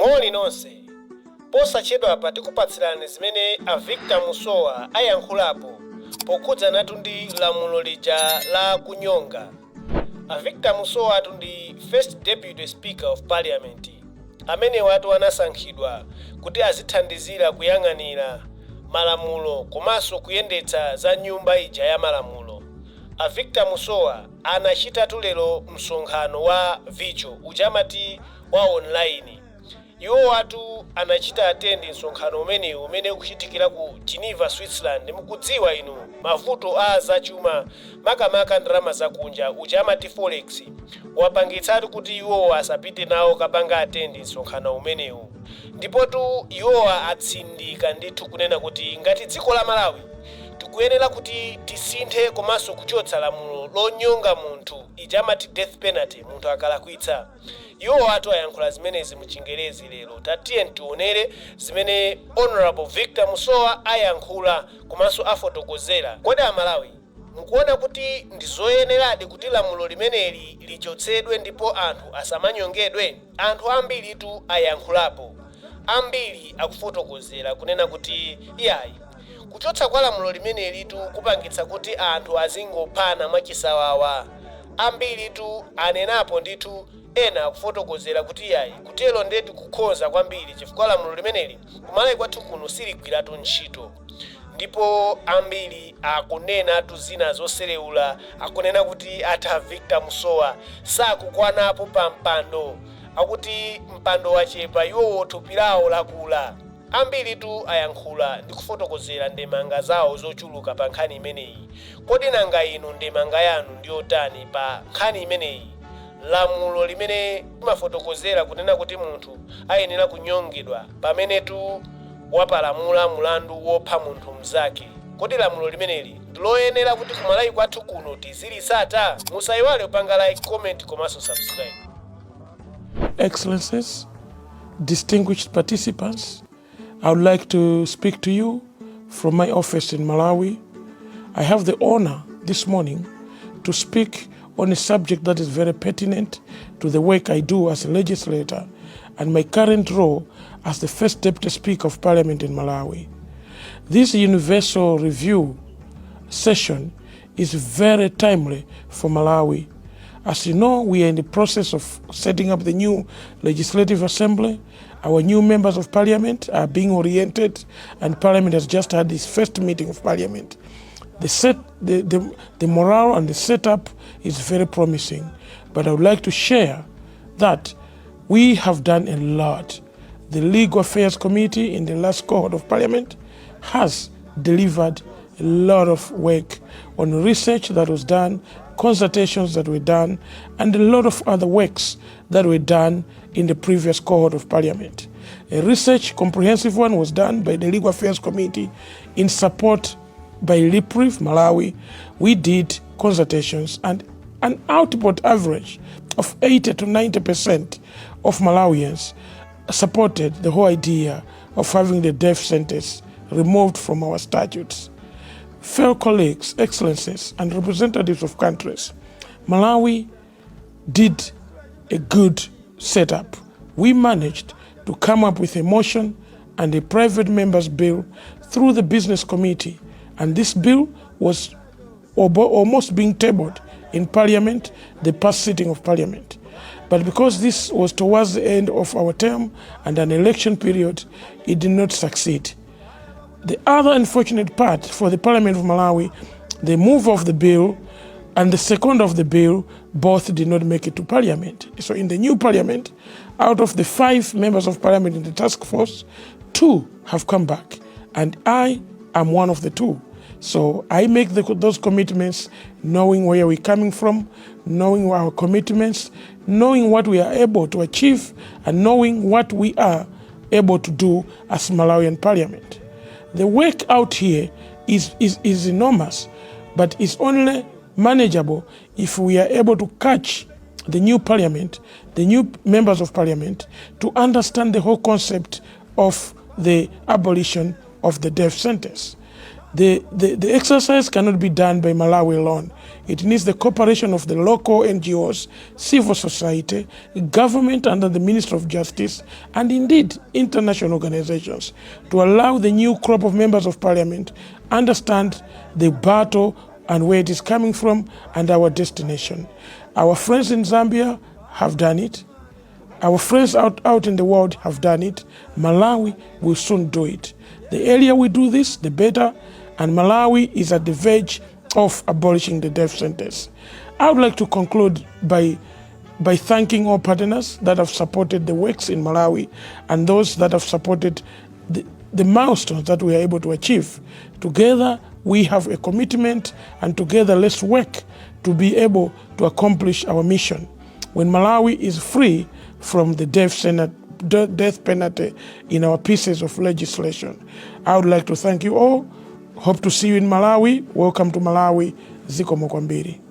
Moni nonse, posachedwa pa tikupatsirani zimene a Victor Musowa ayankhulapo pokhudza natu ndi lamulo lija la kunyonga. A Victor Musowa atu ndi First Deputy Speaker of Parliament, amene watu anasankhidwa kuti azithandizira kuyang'anira malamulo komanso kuyendetsa za nyumba ija ya malamulo. A Victor Musowa anachitatu lero msonkhano wa vicho ujamati wa online. Iwo watu anachita atendi msonkhano umene ukuchitikira ku Geneva-Switzerland. Mukudziwa inu mavuto a zachuma makamaka ndalama zakunja ujamati forex wapangitsatu kuti iwo asapite nawo kapanga atendi msonkhano umenewu. Ndipotu iwo atsindika ndithu kunena kuti ngati dziko la Malawi tikuyenera kuti tisinthe komanso kuchotsa lamulo lonyonga munthu ijamati death penalty munthu akalakwitsa. Iwo watu ayankhula zimenezi mu Chingerezi lero. Tatiye ntionere zimene Honourable Victor Musowa ayankhula komanso afotokozera. Kodi Amalawi mukuona kuti ndizoyeneradi kuti lamulo limeneli lichotsedwe ndipo anthu asamanyongedwe? Anthu ambiri tu ayankhulapo, ambiri akufotokozera kunena kuti iyayi kuchotsa kwa lamulo limeneli tu kupangitsa kuti anthu azingophana mwachisawawa. Ambiri tu anenapo ndithu ena akufotokozera kuti iyayi kutero ndeti kukhoza kwambiri chifukwa lamulo limeneli kumalawi kwathu kuno siligwiratu ntchito. Ndipo ambiri akunena tu zina zoselewula, akunena kuti ata Victor Musowa sakukwanapo pa mpando, akuti mpando wachepa iwowo thupi lawo lakula. Ambiri tu ayankhula ndi kufotokozera ndemanga zawo zochuluka pa nkhani imeneyi. Kodi nanga inu ndemanga yanu ndiyotani pa nkhani imeneyi? Lamulo limene timafotokozera kunena kuti munthu ayenera kunyongedwa pamene tu wapalamula mulandu wopha munthu mzake. Kodi lamulo limeneli ndiloyenera kuti kumalawi kwathu kuno tizilisata? Musayiwale kupanga like, comment komanso subscribe. Excellencies, distinguished participants, I would like to speak to you from my office in Malawi. I have the honor this morning to speak on a subject that is very pertinent to the work I do as a legislator and my current role as the First Deputy Speaker of Parliament in Malawi. This universal review session is very timely for Malawi. As you know, we are in the process of setting up the new Legislative Assembly. Our new members of Parliament are being oriented, and Parliament has just had its first meeting of Parliament. The morale and the setup is very promising, but I would like to share that we have done a lot. The Legal Affairs Committee in the last cohort of Parliament has delivered a lot of work on research that was done, consultations that were done, and a lot of other works that were done in the previous cohort of Parliament. A comprehensive one was done by the Legal Affairs Committee in support by LIPRIF, Malawi. We did consultations, and an output average of 80 to 90% of Malawians supported the whole idea of having the death sentence removed from our statutes. Fellow colleagues, excellencies, and representatives of countries, Malawi did a good setup. We managed to come up with a motion and a private member's bill through the Business Committee, and this bill was almost being tabled in Parliament, the past sitting of Parliament. But because this was towards the end of our term and an election period, it did not succeed. The other unfortunate part for the Parliament of Malawi, the move of the bill and the second of the bill both did not make it to Parliament. So in the new Parliament, out of the 5 members of Parliament in the task force, 2 have come back, and I am one of the 2. So I make those commitments knowing where we're coming from, knowing our commitments, knowing what we are able to achieve, and knowing what we are able to do as Malawian Parliament. The work out here is enormous, but it's only manageable if we are able to catch the new Parliament, the new members of Parliament, to understand the whole concept of the abolition of the death sentence. The exercise cannot be done by Malawi alone. It needs the cooperation of the local NGOs, civil society, government under the Ministry of Justice, and indeed international organizations to allow the new crop of members of parliament understand the battle and where it is coming from and our destination. Our friends in Zambia have done it. Our friends out in the world have done it. Malawi will soon do it. The earlier we do this, the better. And Malawi is at the verge of abolishing the death sentence. I would like to conclude by thanking all partners that have supported the works in Malawi and those that have supported the milestones that we are able to achieve. Together, we have a commitment, and together let's work to be able to accomplish our mission. When Malawi is free from the death penalty in our pieces of legislation. I would like to thank you all. Hope to see you in Malawi. Welcome to Malawi. Dziko.